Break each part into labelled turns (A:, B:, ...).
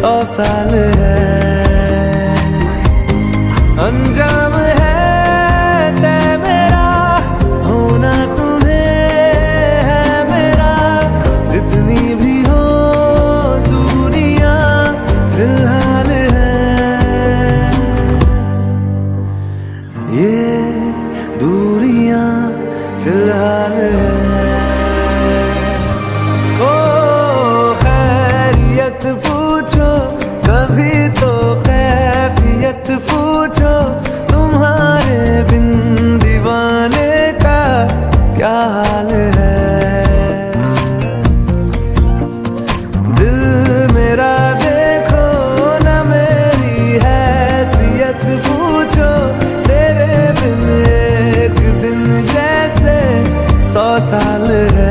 A: 100 साल है। अंजाम है तय मेरा, होना तुम्हें है मेरा। जितनी भी हो दूरियां फिलहाल है, ये दूरियां फिलहाल है। ओ खैरियत पूछो कभी तो कैफियत पूछो, तुम्हारे बिन दीवाने का क्या हाल है। दिल मेरा देखो न मेरी हैसियत पूछो, तेरे बिन एक दिन जैसे 100 साल है।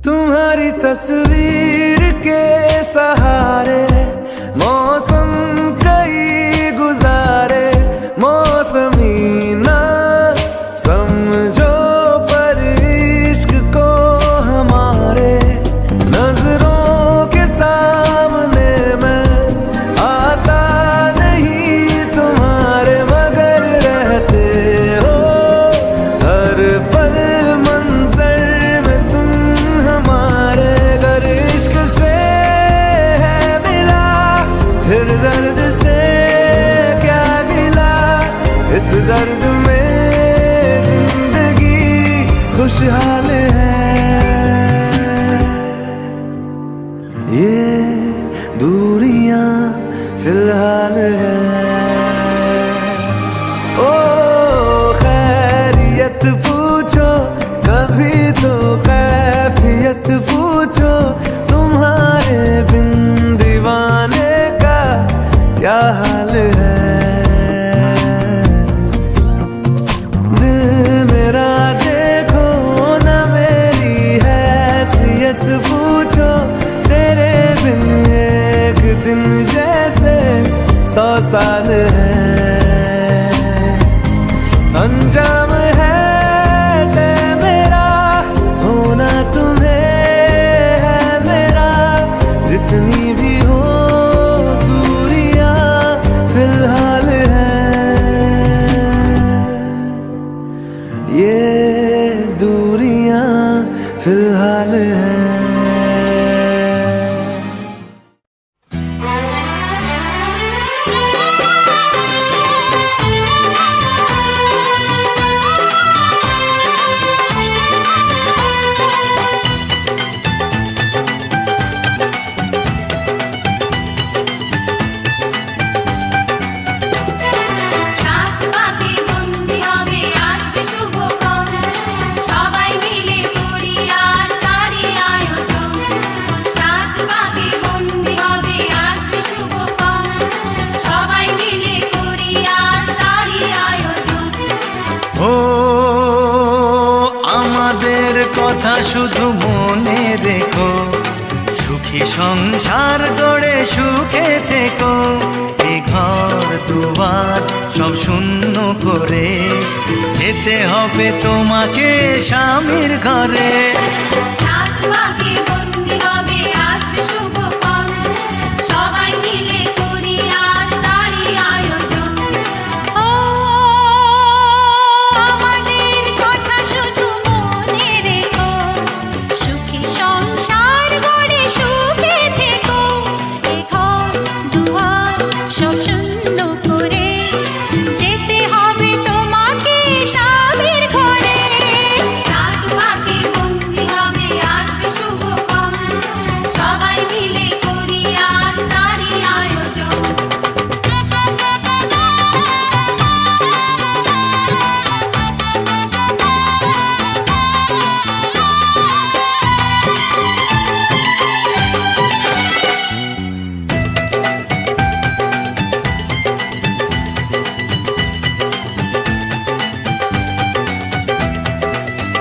A: तुम्हारी तस्वीर के सहारे मौसम कई गुजारे, मौसमी ना समझो पर इश्क को हमारे। नजरों के सामने मैं आता नहीं तुम्हारे, मगर रहते हो हर पल मंजर में तुम हमारे। अगर इश्क से है मिला फिर दर्द से क्या गिला, इस दर्द में जिंदगी खुशहाल है। ये दूरियां फिलहाल है। ओ खैरियत पूछो कभी तो कैफियत पूछो, तुम्हारे बिन दीवाने का क्या हाल है। दिल मेरा देखो न मेरी हैसियत पूछो, तेरे बिन एक दिन जैसे 100 साल है। अंजाम है तय मेरा, होना तुम्हें है मेरा। जितनी भी हो दूरियां फिलहाल है, ये दूरियां फिलहाल है।
B: কথা শুধু মনে রেখো, সুখী সংসার গড়ে সুখে থেকো। এ ঘর দুয়ার সব শূন্য করে যেতে হবে তোমাকে স্বামীর ঘরে।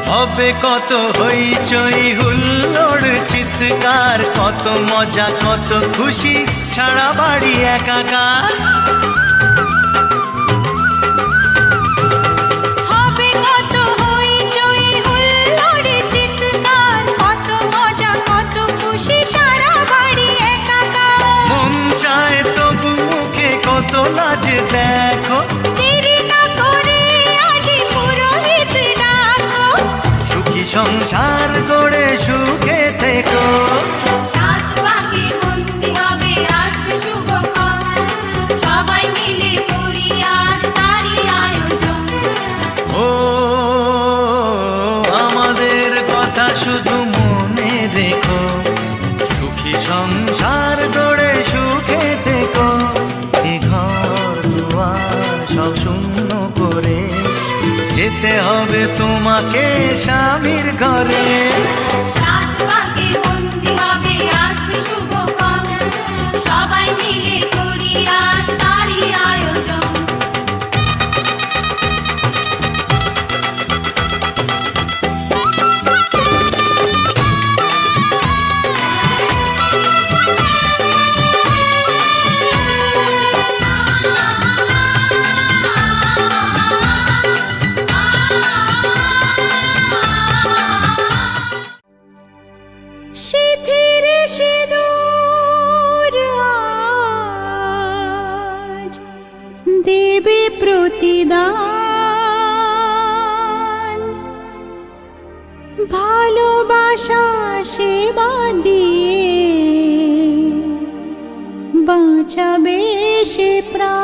B: হবে কত হইচই হুল্লোড় চিৎকার, কত মজা কত খুশি সারা বাড়ি একাকার। কত লাজ দেখো,
C: দেরি না করে আজি পুরোহিত ডাকো,
B: সুখী সংসার গড়ে সুখে থেকো।
C: সাত ভাগে বন্দি হবে আসবে শুভক্ষণ, সবাই মিলে করি আজ তারই আয়োজন।
B: ও আমাদের কথা শুধু মনে রেখো, সুখী সংসার গড়ে সুখে থেকো। এ ঘর দুয়ার সব শূন্য করে যেতে হবে তোমাকে স্বামীর ঘরে।
C: সাত ভাগে বন্দি হবে আসবে শুভক্ষণ, সবাই মিলে করি আজ তারই আয়োজন। সিথির সিঁদুর আজ দেবে প্রতিদান, ভালোবাসা সেবা দিয়ে বাঁচাবে সে প্রাণ।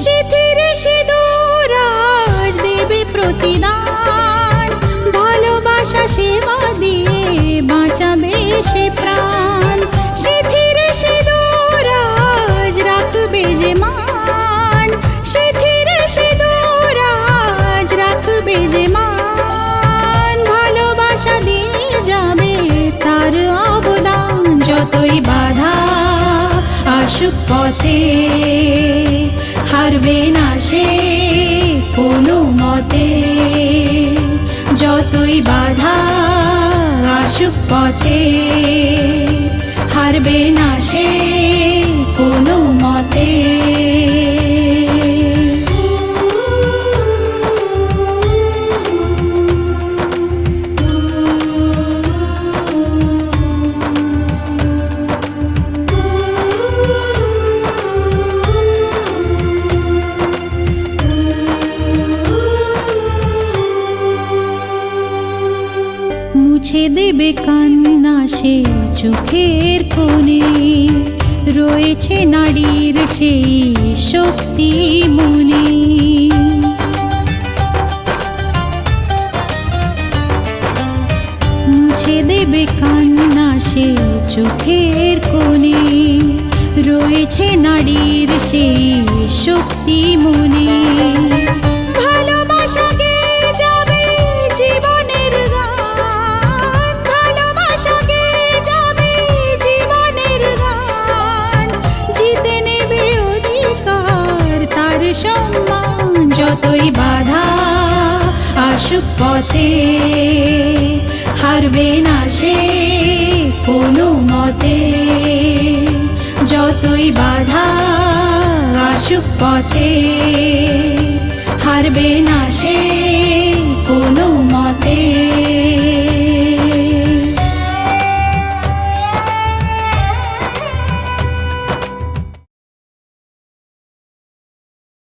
C: সিথির সিঁদুর আজ দেবে প্রতিদান, ভালোবাসা সেবা দিয়ে বাঁচাবে সে প্রাণ। সিথির সিঁদুর আজ রাখবে যে মান, সিথির সিঁদুর আজ রাখবে যে মান, ভালোবাসা দিয়ে যাবে তার অবদান। যতই বাধা আসুক পথে হারবে না সে কোনো মতে, যতই বাধা আসুক পথে হারবে না সে কোনো মতে। মুছে দেবে কান্না সে চোখের কোণে, রয়েছে নারীর সেই শক্তি মনে। মুছে দেবে কান্না সে চোখের কোণে, রয়েছে নারীর সেই শক্তি মনে। ভালোবাসা গেয়ে যাবে জীবনের গান, ভালোবাসা গেয়ে যাবে জীবনের গান, জিতে নেবে অধিকার তার সম্মান। যতই বাধা আসুক পথে হারবে না সে কোনো মতে, যতই বাধা আসুক পথে হারবে না সে